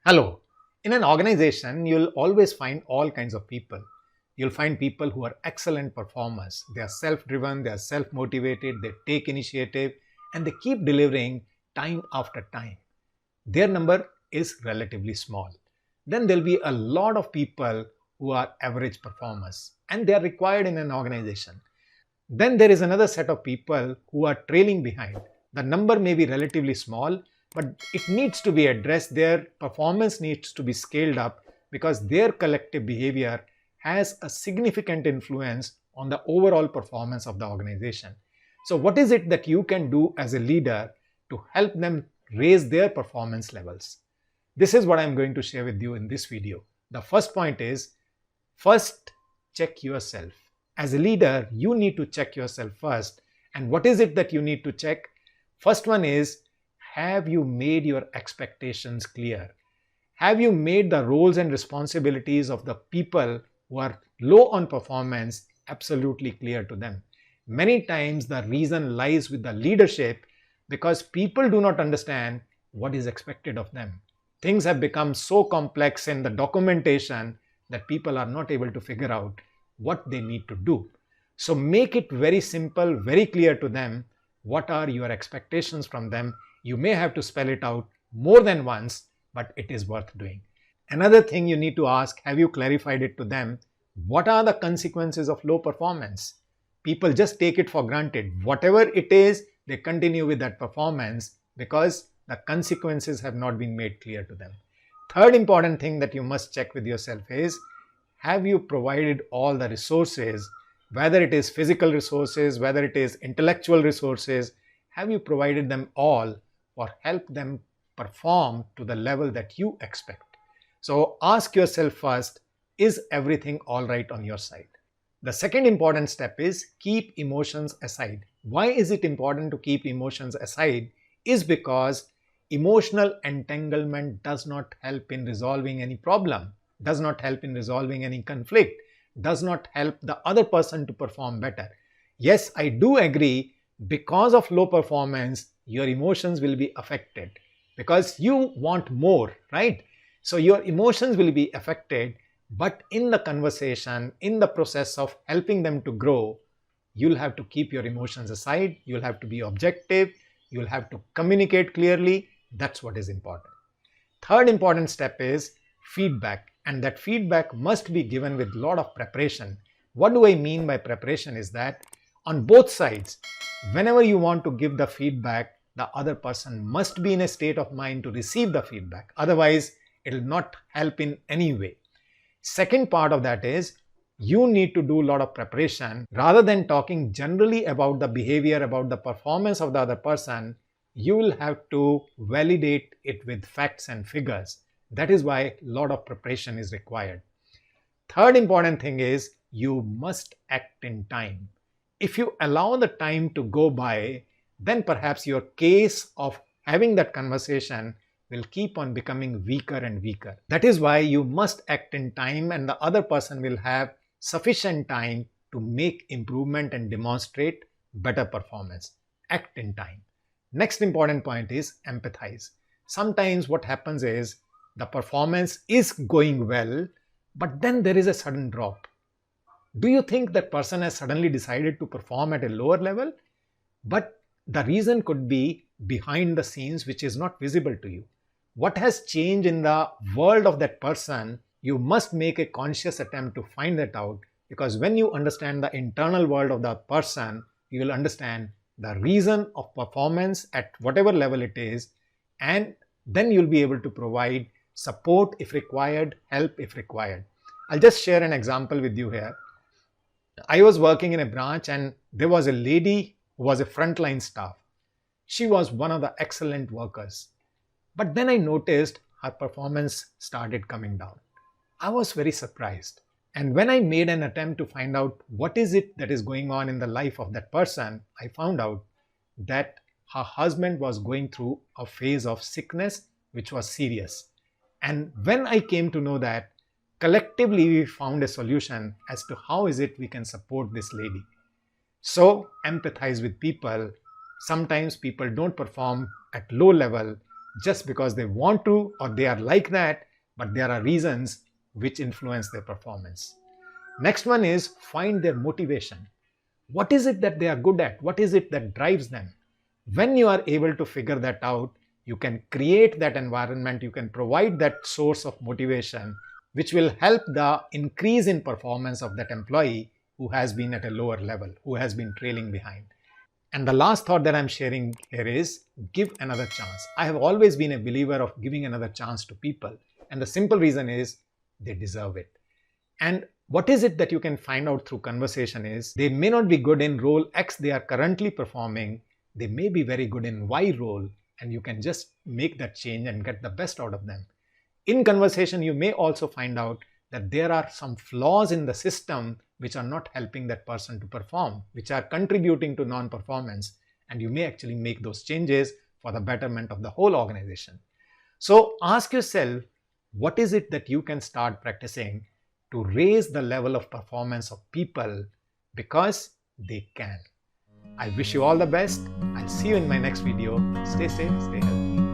Hello. In an organization, you'll always find all kinds of people. You'll find people who are excellent performers. They are self-driven, they are self-motivated, they take initiative, and they keep delivering time after time. Their number is relatively small. Then there'll be a lot of people who are average performers, and they are required in an organization. Then there is another set of people who are trailing behind. The number may be relatively small, but it needs to be addressed. Their performance needs to be scaled up because their collective behavior has a significant influence on the overall performance of the organization. So what is it that you can do as a leader to help them raise their performance levels? This is what I'm going to share with you in this video. The first point is, first, check yourself. As a leader, you need to check yourself first. And what is it that you need to check? First one is, have you made your expectations clear? Have you made the roles and responsibilities of the people who are low on performance absolutely clear to them? Many times the reason lies with the leadership because people do not understand what is expected of them. Things have become so complex in the documentation that people are not able to figure out what they need to do. So make it very simple, very clear to them. What are your expectations from them? You may have to spell it out more than once, but it is worth doing. Another thing you need to ask, have you clarified it to them? What are the consequences of low performance? People just take it for granted. Whatever it is, they continue with that performance because the consequences have not been made clear to them. Third important thing that you must check with yourself is, have you provided all the resources, whether it is physical resources, whether it is intellectual resources, have you provided them all or help them perform to the level that you expect? So ask yourself first, is everything all right on your side? The second important step is keep emotions aside. Why is it important to keep emotions aside? Is because emotional entanglement does not help in resolving any problem, does not help in resolving any conflict, does not help the other person to perform better. Yes, I do agree, because of low performance, your emotions will be affected because you want more, right? So your emotions will be affected, but in the conversation, in the process of helping them to grow, you'll have to keep your emotions aside. You'll have to be objective. You'll have to communicate clearly. That's what is important. Third important step is feedback, and that feedback must be given with a lot of preparation. What do I mean by preparation is that on both sides, whenever you want to give the feedback, the other person must be in a state of mind to receive the feedback. Otherwise, it will not help in any way. Second part of that is, you need to do a lot of preparation. Rather than talking generally about the behavior, about the performance of the other person, you will have to validate it with facts and figures. That is why a lot of preparation is required. Third important thing is, you must act in time. If you allow the time to go by, then perhaps your case of having that conversation will keep on becoming weaker and weaker. That is why you must act in time, and the other person will have sufficient time to make improvement and demonstrate better performance. Act in time. Next important point is empathize. Sometimes what happens is the performance is going well, but then there is a sudden drop. Do you think that person has suddenly decided to perform at a lower level? But the reason could be behind the scenes, which is not visible to you. What has changed in the world of that person? You must make a conscious attempt to find that out, because when you understand the internal world of the person, you will understand the reason of performance at whatever level it is, and then you'll be able to provide support if required, help if required. I'll just share an example with you here. I was working in a branch and there was a lady who was a frontline staff. She was one of the excellent workers. But then I noticed her performance started coming down. I was very surprised. And when I made an attempt to find out what is it that is going on in the life of that person, I found out that her husband was going through a phase of sickness which was serious. And when I came to know that, collectively we found a solution as to how is it we can support this lady. So empathize with people. Sometimes people don't perform at low level, just because they want to or they are like that, but there are reasons which influence their performance. Next one is find their motivation. What is it that they are good at? What is it that drives them? When you are able to figure that out, you can create that environment, you can provide that source of motivation, which will help the increase in performance of that employee who has been at a lower level, who has been trailing behind. And the last thought that I'm sharing here is give another chance. I have always been a believer of giving another chance to people. And the simple reason is they deserve it. And what is it that you can find out through conversation is they may not be good in role X they are currently performing. They may be very good in Y role, and you can just make that change and get the best out of them. In conversation, you may also find out that there are some flaws in the system which are not helping that person to perform, which are contributing to non-performance, and you may actually make those changes for the betterment of the whole organization. So ask yourself, what is it that you can start practicing to raise the level of performance of people, because they can. I wish you all the best. I'll see you in my next video. Stay safe, stay healthy.